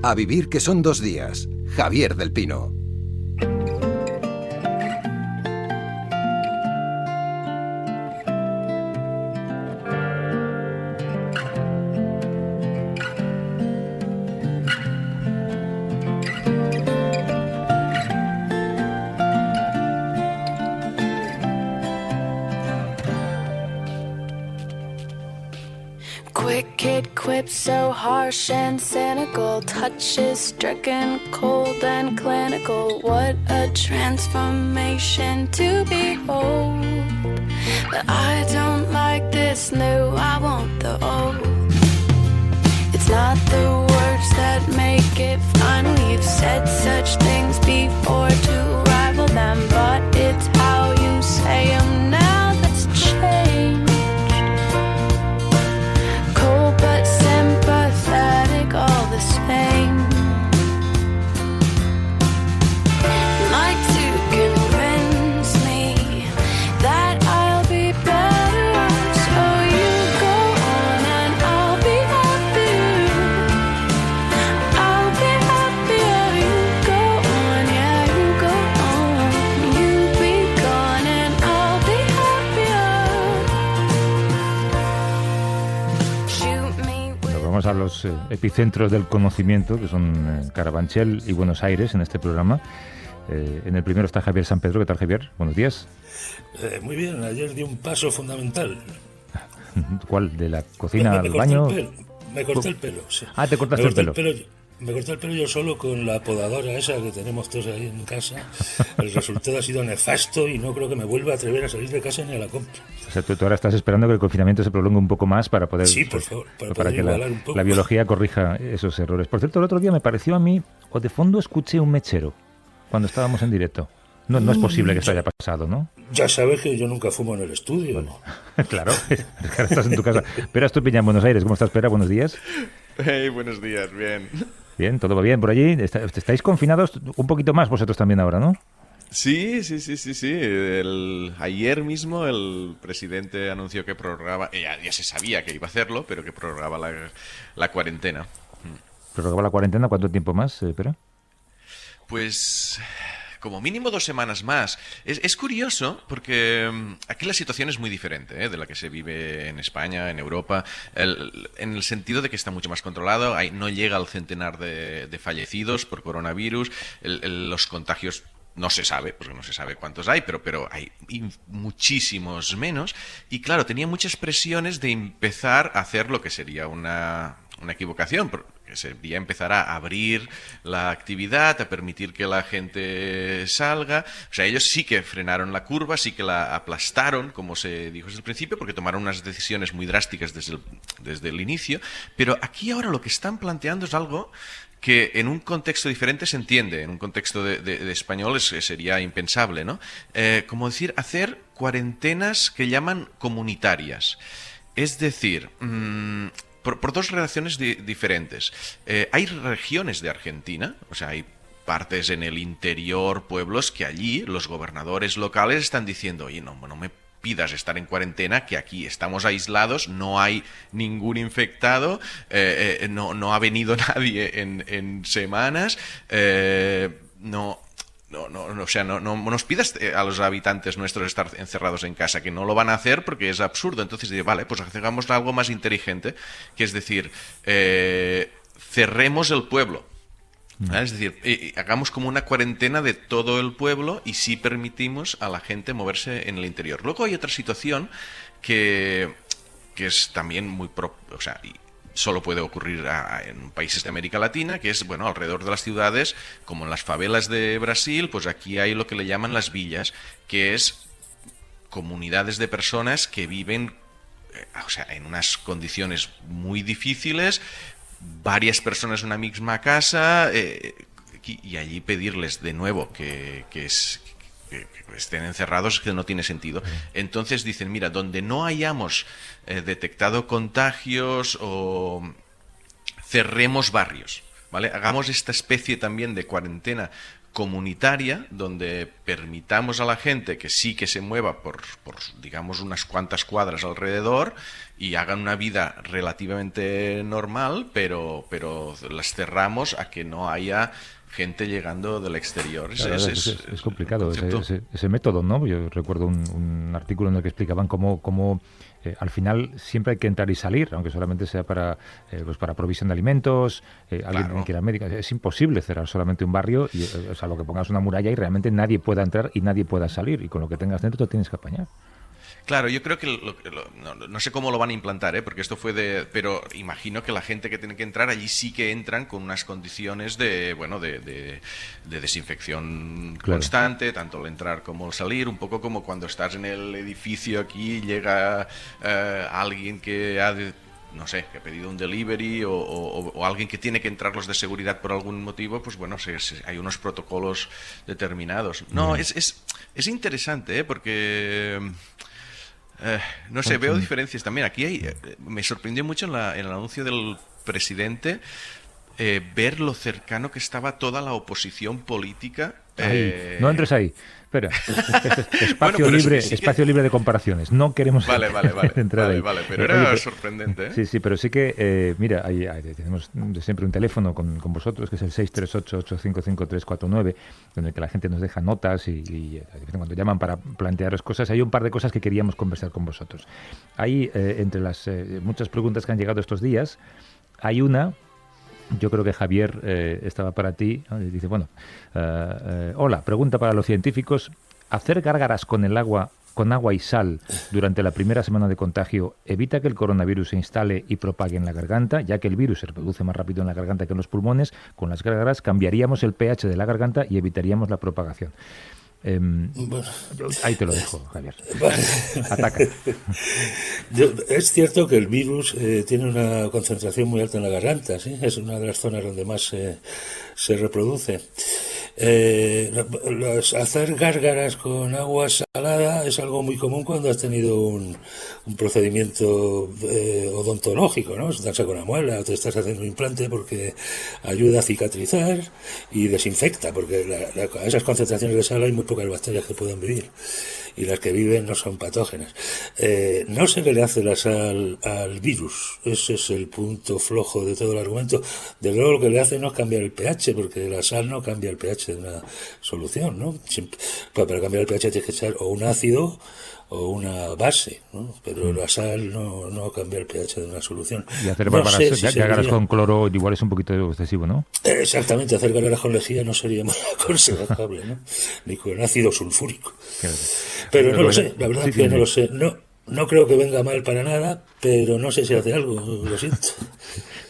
A vivir que son 2 días. Javier del Pino. Quips so harsh and cynical, touches stricken, cold and clinical. What a transformation to behold. But I don't like this new, I want the old. It's not the words that make it fun. We've said such things before to rival them, but it's how you say them now that's changed. All the same, like to convince me that I'll be better. So you go on and I'll be happier. I'll be happier. You go on, yeah, you go on. You be gone and I'll be happier. Shoot me. Vamos a los epicentros del conocimiento, que son Carabanchel y Buenos Aires, en este programa. En el primero está Javier San Pedro. ¿Qué tal, Javier? Buenos días. Muy bien, ayer di un paso fundamental. ¿Cuál? ¿De la cocina al baño? Me corté el pelo, sí. Ah, ¿te cortaste el pelo? Me corté el pelo yo solo con la podadora esa que tenemos todos ahí en casa. El resultado ha sido nefasto y no creo que me vuelva a atrever a salir de casa ni a la compra. O sea, tú ahora estás esperando que el confinamiento se prolongue un poco más para poder... Sí, por favor, para que igualar un poco. la biología corrija esos errores. Por cierto, el otro día me pareció a mí, o de fondo escuché un mechero cuando estábamos en directo. No es posible que esto haya pasado, ¿no? Ya sabes que yo nunca fumo en el estudio. Bueno, claro, estás en tu casa. Pero tú, Piña, en Buenos Aires. ¿Cómo estás, Pera? Buenos días. Hey, buenos días, bien. Bien, todo va bien por allí. Estáis confinados un poquito más vosotros también ahora, ¿no? Sí. Ayer mismo el presidente anunció que prorrogaba, ya se sabía que iba a hacerlo, pero que prorrogaba la cuarentena. ¿Prorrogaba la cuarentena? ¿Cuánto tiempo más, Pera? Pues como mínimo 2 semanas más. Es curioso porque aquí la situación es muy diferente de la que se vive en España, en Europa, en el sentido de que está mucho más controlado, no llega al centenar de fallecidos por coronavirus, los contagios no se sabe, porque no se sabe cuántos hay, pero hay muchísimos menos. Y claro, tenía muchas presiones de empezar a hacer lo que sería una equivocación, que sería empezar a abrir la actividad, a permitir que la gente salga. O sea, ellos sí que frenaron la curva, sí que la aplastaron, como se dijo desde el principio, porque tomaron unas decisiones muy drásticas desde el inicio. Pero aquí ahora lo que están planteando es algo que en un contexto diferente se entiende, en un contexto de español sería impensable, ¿no? Como decir, hacer cuarentenas que llaman comunitarias. Es decir, por 2 relaciones diferentes. Hay regiones de Argentina, o sea, hay partes en el interior, pueblos, que allí los gobernadores locales están diciendo, oye, no me pidas estar en cuarentena, que aquí estamos aislados, no hay ningún infectado, no ha venido nadie en semanas, o sea, no nos pidas a los habitantes nuestros estar encerrados en casa, que no lo van a hacer porque es absurdo. Entonces, vale, pues hagamos algo más inteligente, que es decir, cerremos el pueblo. Es decir, hagamos como una cuarentena de todo el pueblo y sí permitimos a la gente moverse en el interior. Luego hay otra situación que es también muy... o sea, solo puede ocurrir en países de América Latina, que es, bueno, alrededor de las ciudades, como en las favelas de Brasil, pues aquí hay lo que le llaman las villas, que es comunidades de personas que viven, o sea, en unas condiciones muy difíciles, varias personas en una misma casa, y allí pedirles de nuevo que estén encerrados, que no tiene sentido. Entonces dicen, mira, donde no hayamos detectado contagios, o cerremos barrios, ¿vale? Hagamos esta especie también de cuarentena comunitaria, donde permitamos a la gente que sí que se mueva por digamos, unas cuantas cuadras alrededor, y hagan una vida relativamente normal, pero las cerramos a que no haya gente llegando del exterior. Claro, es complicado ese método, ¿no? Yo recuerdo un artículo en el que explicaban cómo al final siempre hay que entrar y salir, aunque solamente sea para provisión de alimentos, alguien que ir al médico. Es imposible cerrar solamente un barrio, y, o sea, lo que pongas una muralla y realmente nadie pueda entrar y nadie pueda salir, y con lo que tengas dentro te tienes que apañar. Claro, yo creo que no sé cómo lo van a implantar, porque esto fue pero imagino que la gente que tiene que entrar allí sí que entran con unas condiciones de desinfección constante, tanto el entrar como el salir, un poco como cuando estás en el edificio aquí, llega alguien que no sé, que ha pedido un delivery o alguien que tiene que entrar los de seguridad por algún motivo, pues bueno, hay unos protocolos determinados. No, es interesante, porque... no sé, veo diferencias también. Aquí me sorprendió mucho en el anuncio del presidente ver lo cercano que estaba toda la oposición política. No entres ahí. Espera, espacio libre de comparaciones. No queremos entrar ahí. Vale, pero era sorprendente, ¿eh? Sí, pero sí que, mira, tenemos siempre un teléfono con vosotros, que es el 638-855-349, donde que la gente nos deja notas y cuando llaman para plantearos cosas. Hay un par de cosas que queríamos conversar con vosotros. Hay, entre las muchas preguntas que han llegado estos días, hay una... Yo creo que Javier estaba para ti. Dice, bueno, hola, pregunta para los científicos. ¿Hacer gárgaras con agua y sal durante la primera semana de contagio evita que el coronavirus se instale y propague en la garganta, ya que el virus se reproduce más rápido en la garganta que en los pulmones? Con las gárgaras cambiaríamos el pH de la garganta y evitaríamos la propagación. Ahí te lo dejo, Javier. Ataca. Es cierto que el virus tiene una concentración muy alta en la garganta, ¿sí? Es una de las zonas donde más se reproduce. Hacer gárgaras con agua salada es algo muy común cuando has tenido un procedimiento odontológico, ¿no? Estás con una muela o te estás haciendo un implante, porque ayuda a cicatrizar y desinfecta, porque a esas concentraciones de sal hay muy pocas bacterias que pueden vivir, y las que viven no son patógenas. No sé qué le hace la sal al virus. Ese es el punto flojo de todo el argumento. Desde luego lo que le hace no es cambiar el pH, porque la sal no cambia el pH de una solución, ¿no? Para cambiar el pH tienes que echar o un ácido o una base, ¿no? Pero la sal no cambia el pH de una solución. Y hacer gárgaras con cloro igual es un poquito excesivo, ¿no? Exactamente, hacer gárgaras con lejía no sería muy aconsejable, ¿no? Ni con ácido sulfúrico. Claro. Pero no lo sé, la verdad es que no lo sé. No creo que venga mal para nada, pero no sé si hace algo, lo siento.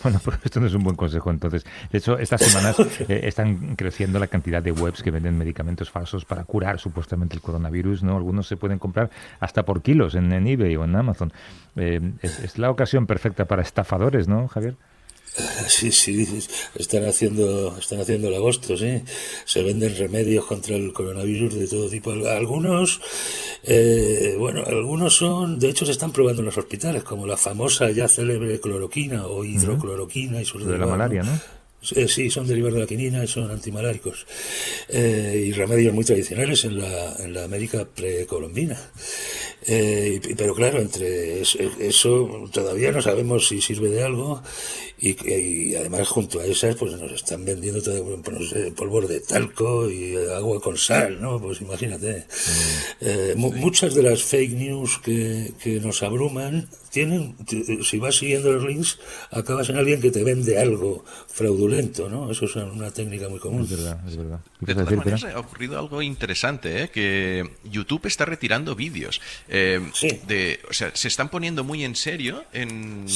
Bueno, pues esto no es un buen consejo, entonces. De hecho, estas semanas están creciendo la cantidad de webs que venden medicamentos falsos para curar supuestamente el coronavirus, ¿no? Algunos se pueden comprar hasta por kilos en eBay o en Amazon. Es la ocasión perfecta para estafadores, ¿no, Javier? Sí, están haciendo el agosto, sí. Se venden remedios contra el coronavirus de todo tipo. Algunos son, de hecho se están probando en los hospitales, como la famosa ya célebre cloroquina o hidrocloroquina y sus de la malaria, ¿no? Sí, son derivados de la quinina y son antimaláricos. Y remedios muy tradicionales en la América precolombina. Pero claro, entre eso todavía no sabemos si sirve de algo, y además junto a esas pues nos están vendiendo todo, polvos de talco y agua con sal, ¿no? Pues imagínate. Muchas de las fake news que nos abruman si vas siguiendo los links, acabas en alguien que te vende algo fraudulento, ¿no? Eso es una técnica muy común. Es verdad. De todas maneras, ha ocurrido algo interesante, que YouTube está retirando vídeos. Sí. O sea, se están poniendo muy en serio en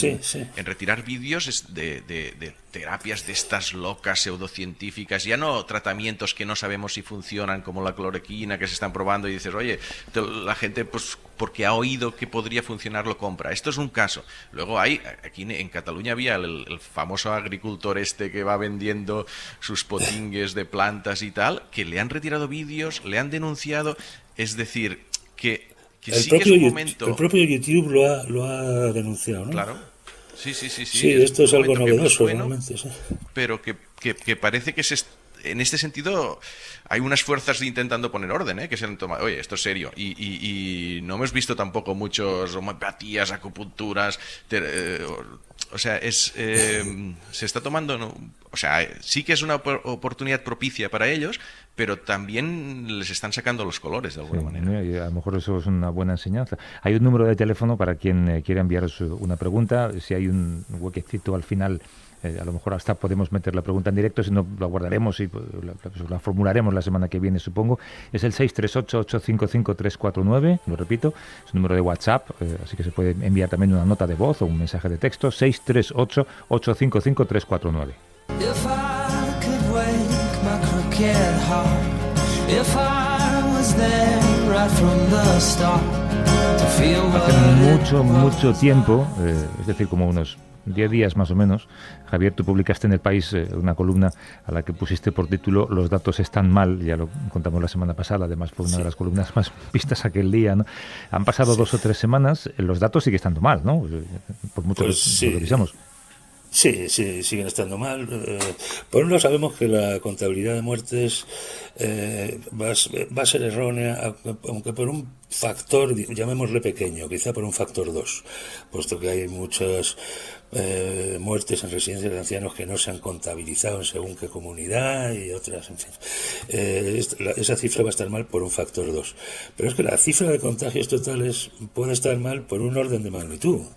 retirar vídeos de terapias de estas locas pseudocientíficas, ya no tratamientos que no sabemos si funcionan, como la cloroquina, que se están probando y dices, oye, la gente pues porque ha oído que podría funcionar lo compra. Esto es un caso. Luego aquí en Cataluña había el famoso agricultor que va vendiendo sus potingues de plantas y tal, que le han retirado vídeos, le han denunciado. Es decir, que sí que es un momento... El propio YouTube lo ha denunciado, ¿no? Claro. Sí. Sí, esto es algo novedoso, realmente, sí. Pero que parece que en este sentido hay unas fuerzas intentando poner orden, que se han tomado, oye, esto es serio, y no hemos visto tampoco muchos homeopatías, acupunturas, o sea, se está tomando, ¿no? O sea, sí que es una oportunidad propicia para ellos, pero también les están sacando los colores de alguna manera. Y a lo mejor eso es una buena enseñanza. Hay un número de teléfono para quien quiera enviaros una pregunta. Si hay un huequecito al final, a lo mejor hasta podemos meter la pregunta en directo, si no la guardaremos y la formularemos la semana que viene, supongo. Es el 638-855-349, lo repito, es un número de WhatsApp, así que se puede enviar también una nota de voz o un mensaje de texto, 638-855-349. If I could wake my crooked heart, if I was there right from the start, to feel Hace mucho tiempo, es decir, como unos 10 días más o menos, Javier, tú publicaste en El País una columna a la que pusiste por título "Los datos están mal", ya lo contamos la semana pasada, además fue una de las columnas más vistas aquel día, ¿no? Han pasado 2 o 3 semanas, los datos siguen estando mal, ¿no? Por mucho que lo revisamos. Sí, siguen estando mal. Por un lado sabemos que la contabilidad de muertes va a ser errónea, aunque por un factor, llamémosle pequeño, quizá por un factor 2, puesto que hay muchas muertes en residencias de ancianos que no se han contabilizado en según qué comunidad y otras, en fin. Esa cifra va a estar mal por un factor 2. Pero es que la cifra de contagios totales puede estar mal por un orden de magnitud.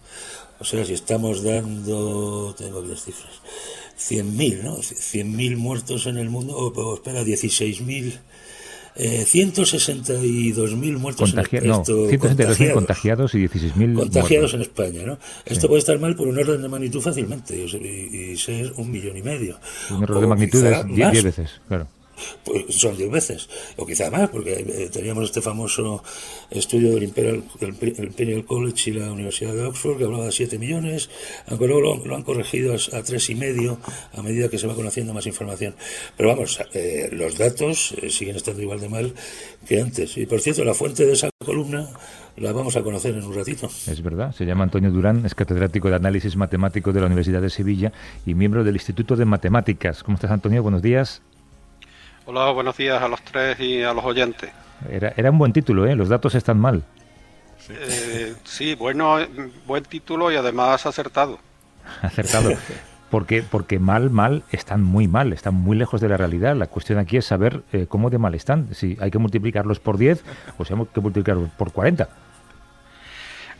O sea, si estamos dando, tengo aquí las cifras, 100.000, ¿no? 100.000 muertos en el mundo, 162.000 muertos 162.000 contagiados y 16.000 contagiados en España, ¿no? Esto puede estar mal por un orden de magnitud fácilmente y ser 1,5 millones. Un error de magnitud es 10 veces, claro. Pues son 10 veces, o quizá más, porque teníamos este famoso estudio del Imperial College y la Universidad de Oxford que hablaba de 7 millones, aunque luego lo han corregido a 3,5 a medida que se va conociendo más información. Pero vamos, los datos siguen estando igual de mal que antes. Y por cierto, la fuente de esa columna la vamos a conocer en un ratito. Es verdad, se llama Antonio Durán, es catedrático de Análisis Matemático de la Universidad de Sevilla y miembro del Instituto de Matemáticas. ¿Cómo estás, Antonio? Buenos días. Hola, buenos días a los tres y a los oyentes. Era un buen título, ¿eh? Los datos están mal. Sí, bueno, buen título y además acertado. Acertado. Porque mal, están muy mal, están muy lejos de la realidad. La cuestión aquí es saber cómo de mal están. Si hay que multiplicarlos por 10 o si hay que multiplicarlos por 40.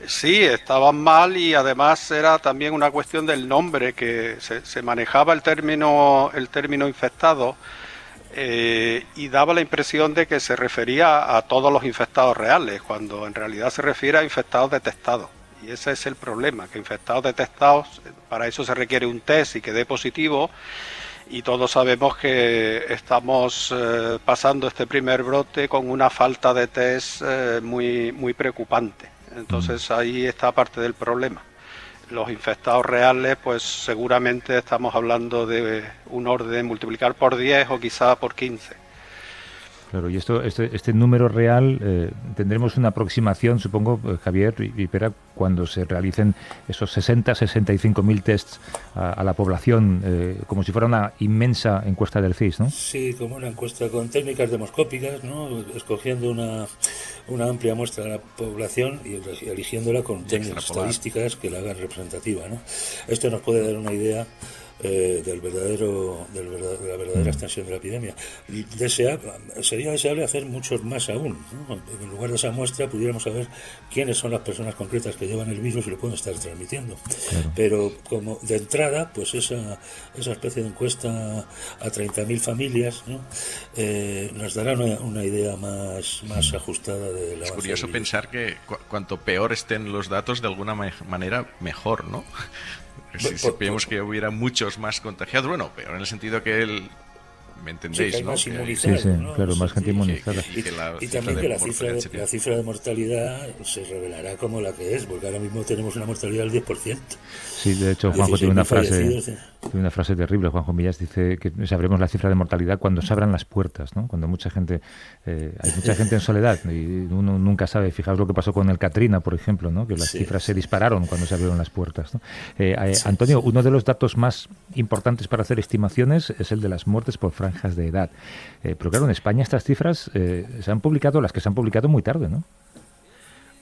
Sí, estaban mal y además era también una cuestión del nombre, que se manejaba el término infectado. Y daba la impresión de que se refería a todos los infectados reales, cuando en realidad se refiere a infectados detectados. Y ese es el problema, que infectados detectados, para eso se requiere un test y que dé positivo, y todos sabemos que estamos pasando este primer brote con una falta de test muy preocupante. Entonces ahí está parte del problema. Los infectados reales, pues seguramente estamos hablando de un orden de multiplicar por 10 o quizá por 15. Claro, y este número real, tendremos una aproximación, supongo, Javier y Pera, cuando se realicen esos 65.000 tests a la población, como si fuera una inmensa encuesta del CIS, ¿no? Sí, como una encuesta con técnicas demoscópicas, ¿no? Escogiendo una amplia muestra de la población y eligiéndola con técnicas estadísticas que la hagan representativa, ¿no? Esto nos puede dar una idea de la verdadera extensión de la epidemia. Sería deseable hacer muchos más aún, ¿no? En lugar de esa muestra pudiéramos saber quiénes son las personas concretas que llevan el virus y lo pueden estar transmitiendo. Claro. Pero como de entrada, pues esa especie de encuesta a 30.000 familias, ¿no? Nos dará una idea más ajustada de la. Es curioso pensar que cuanto peor estén los datos, de alguna manera mejor, ¿no? Si vemos que hubiera muchos más contagiados, bueno, pero en el sentido que ¿me entendéis? Sí, ¿no? Más inmunizados, ¿no? Claro, más gente inmunizada. Y también que la cifra de mortalidad se revelará como la que es, porque ahora mismo tenemos una mortalidad del 10%. Sí, de hecho, Juanjo tiene una frase terrible. Juanjo Millás dice que sabremos la cifra de mortalidad cuando se abran las puertas, ¿no? Cuando hay mucha gente en soledad y uno nunca sabe. Fijaos lo que pasó con el Katrina, por ejemplo, ¿no? Que las cifras se dispararon cuando se abrieron las puertas, ¿no? Antonio, uno de los datos más importantes para hacer estimaciones es el de las muertes por franjas de edad. Pero claro, en España estas cifras se han publicado, las que se han publicado muy tarde, ¿no?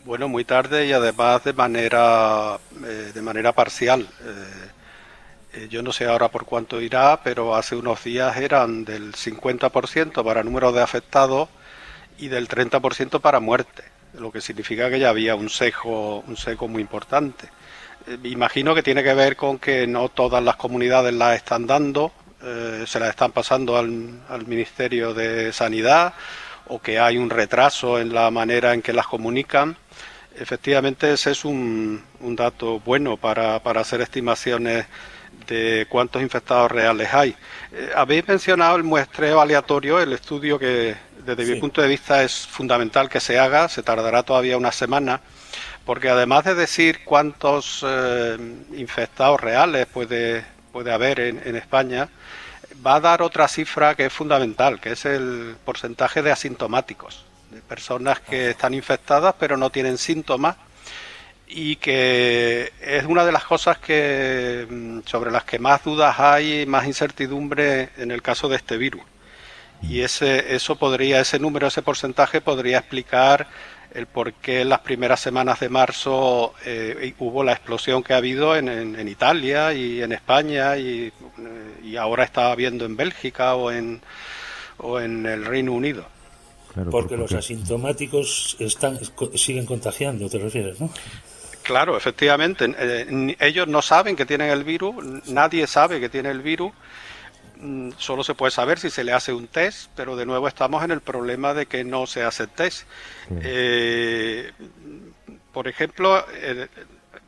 Bueno, muy tarde y además de manera parcial. Yo no sé ahora por cuánto irá, pero hace unos días eran del 50% para número de afectados y del 30% para muerte, lo que significa que ya había un sesgo muy importante. Imagino que tiene que ver con que no todas las comunidades las están dando, se las están pasando al Ministerio de Sanidad, o que hay un retraso en la manera en que las comunican. Efectivamente, ese es un dato bueno para hacer estimaciones de cuántos infectados reales hay. Habéis mencionado el muestreo aleatorio, el estudio que desde mi punto de vista es fundamental que se haga, se tardará todavía una semana, porque además de decir cuántos infectados reales puede haber en España, va a dar otra cifra que es fundamental, que es el porcentaje de asintomáticos, de personas que están infectadas pero no tienen síntomas, y que es una de las cosas sobre las que más dudas hay, más incertidumbre en el caso de este virus. Y ese número, ese porcentaje podría explicar el por qué en las primeras semanas de marzo hubo la explosión que ha habido en Italia y en España y ahora está habiendo en Bélgica o en el Reino Unido. Claro, porque los asintomáticos siguen contagiando, te refieres, ¿no? Claro, efectivamente. Ellos no saben que tienen el virus, nadie sabe que tiene el virus. Solo se puede saber si se le hace un test, pero de nuevo estamos en el problema de que no se hace test. Por ejemplo,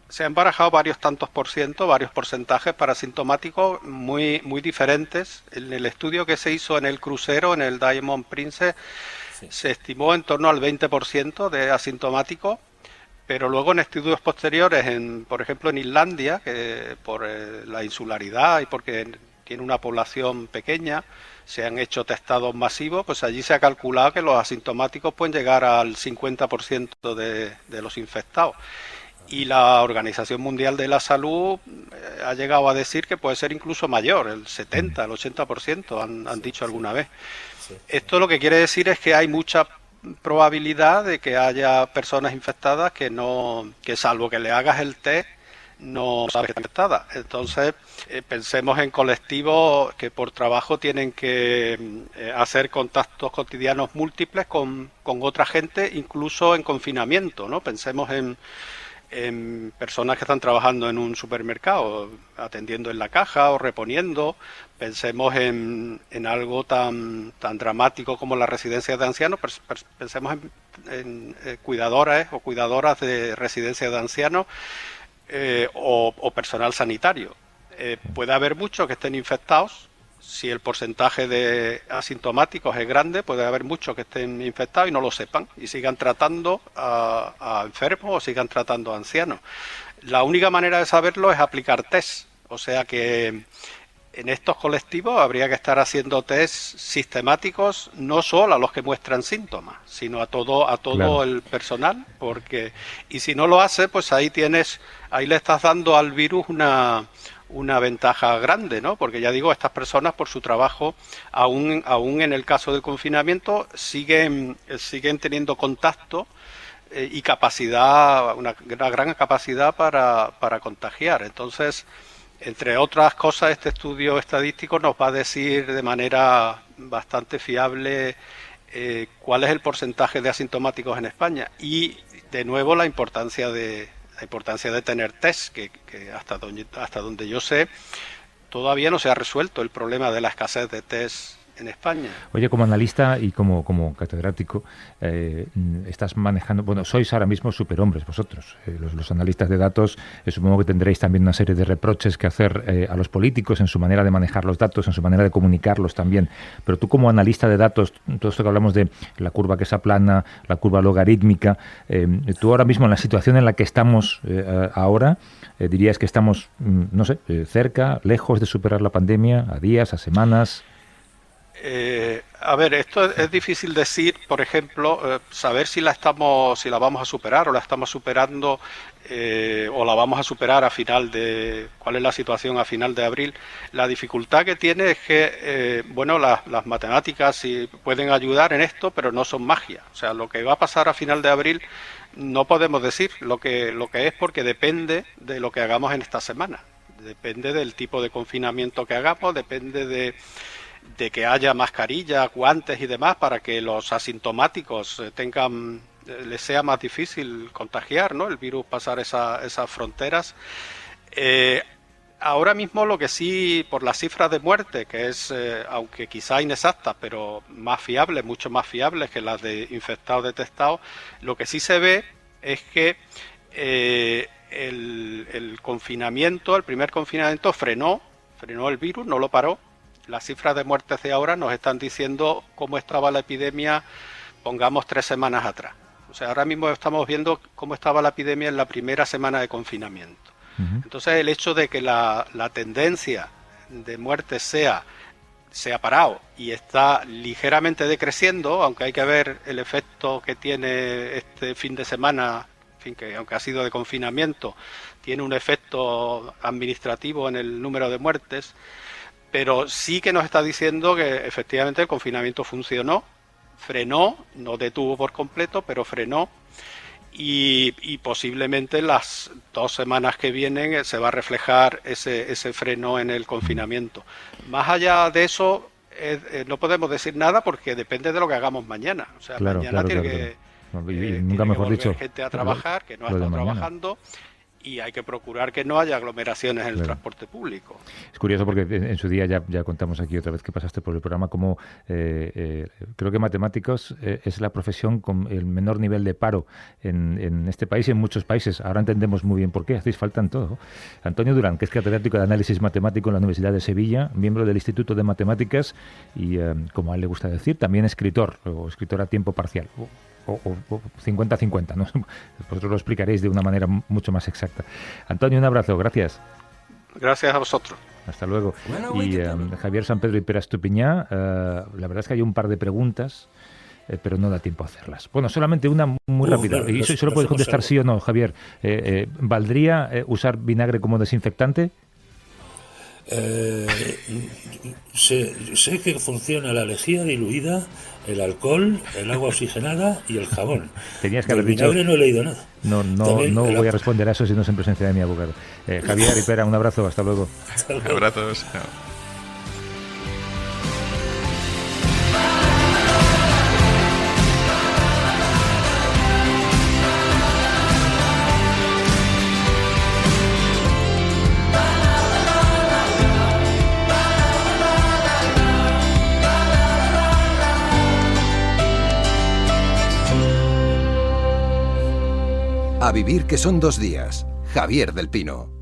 se han barajado varios porcentajes para asintomáticos muy diferentes. En el estudio que se hizo en el crucero, en el Diamond Princess, se estimó en torno al 20% de asintomáticos, pero luego en estudios posteriores, por ejemplo en Islandia, que por la insularidad y porque tiene una población pequeña, se han hecho testados masivos, pues allí se ha calculado que los asintomáticos pueden llegar al 50% de los infectados. Y la Organización Mundial de la Salud ha llegado a decir que puede ser incluso mayor, el 70, el 80%, han dicho alguna vez. Esto lo que quiere decir es que hay mucha probabilidad de que haya personas infectadas que salvo que le hagas el test, no sabes que está infectada. Entonces, pensemos en colectivos que por trabajo tienen que hacer contactos cotidianos múltiples con otra gente, incluso en confinamiento, ¿no? Pensemos en personas que están trabajando en un supermercado, atendiendo en la caja o reponiendo. Pensemos en algo tan dramático como las residencias de ancianos. Pensemos en cuidadoras o cuidadoras de residencias de ancianos o personal sanitario. Puede haber muchos que estén infectados. Si el porcentaje de asintomáticos es grande, puede haber muchos que estén infectados y no lo sepan y sigan tratando a enfermos o sigan tratando a ancianos. La única manera de saberlo es aplicar test. O sea que en estos colectivos habría que estar haciendo test sistemáticos, no solo a los que muestran síntomas, sino a todo claro, el personal, y si no lo hace, pues ahí le estás dando al virus una ventaja grande, ¿no? Porque ya digo, estas personas por su trabajo, aún en el caso del confinamiento, siguen teniendo contacto y capacidad, una gran capacidad para contagiar. Entonces, entre otras cosas, este estudio estadístico nos va a decir de manera bastante fiable cuál es el porcentaje de asintomáticos en España y, de nuevo, la importancia de tener test, que hasta donde yo sé, todavía no se ha resuelto el problema de la escasez de test en España. Oye, como analista y como catedrático, estás manejando, sois ahora mismo superhombres vosotros, los analistas de datos. Supongo que tendréis también una serie de reproches que hacer a los políticos en su manera de manejar los datos, en su manera de comunicarlos también. Pero tú, como analista de datos, todo esto que hablamos de la curva que se aplana, la curva logarítmica, tú ahora mismo, en la situación en la que estamos ahora, dirías que estamos, cerca, lejos de superar la pandemia, a días, a semanas. A ver, esto es difícil decir, por ejemplo, saber si la vamos a superar o la estamos superando o la vamos a superar cuál es la situación a final de abril. La dificultad que tiene es que, bueno, las matemáticas sí pueden ayudar en esto, pero no son magia. O sea, lo que va a pasar a final de abril no podemos decir lo que es, porque depende de lo que hagamos en esta semana. Depende del tipo de confinamiento que hagamos, depende de que haya mascarillas, guantes y demás para que los asintomáticos les sea más difícil contagiar, ¿no? El virus, pasar esas fronteras. Ahora mismo lo que sí, por las cifras de muerte, que es, aunque quizá inexactas, pero más fiables, mucho más fiables que las de infectados detectados, lo que sí se ve es que el confinamiento, el primer confinamiento frenó el virus, no lo paró. Las cifras de muertes de ahora nos están diciendo cómo estaba la epidemia, pongamos 3 semanas atrás. O sea, ahora mismo estamos viendo cómo estaba la epidemia en la primera semana de confinamiento. Entonces, el hecho de que la tendencia de muertes se ha parado y está ligeramente decreciendo, aunque hay que ver el efecto que tiene este fin de semana, en fin, que aunque ha sido de confinamiento, tiene un efecto administrativo en el número de muertes. Pero sí que nos está diciendo que efectivamente el confinamiento funcionó, frenó, no detuvo por completo, pero frenó, y posiblemente las 2 semanas que vienen se va a reflejar ese freno en el confinamiento. Más allá de eso, no podemos decir nada porque depende de lo que hagamos mañana. O sea, mañana tiene que volver gente a trabajar, que no ha estado trabajando. Y hay que procurar que no haya aglomeraciones en el transporte público. Es curioso porque en su día ya contamos aquí otra vez que pasaste por el programa como creo que matemáticos es la profesión con el menor nivel de paro en este país y en muchos países. Ahora entendemos muy bien por qué, hacéis falta en todo. Antonio Durán, que es catedrático de Análisis Matemático en la Universidad de Sevilla, miembro del Instituto de Matemáticas y, como a él le gusta decir, también escritor a tiempo parcial. O 50-50, ¿no? Vosotros lo explicaréis de una manera mucho más exacta. Antonio, un abrazo, gracias. Gracias a vosotros. Hasta luego. Y Javier San Pedro y Pere Estupiñá, la verdad es que hay un par de preguntas, pero no da tiempo a hacerlas. Bueno, solamente una muy rápida. Y solo puedes contestar sí o no, Javier. ¿Valdría usar vinagre como desinfectante? Sé que funciona la lejía diluida, el alcohol, el agua oxigenada y el jabón. Tenías que haber dicho. Vinagre no he leído nada. No voy a responder a eso si no es en presencia de mi abogado. Javier y Pera, un abrazo, hasta luego. Abrazos. A vivir que son 2 días. Javier del Pino.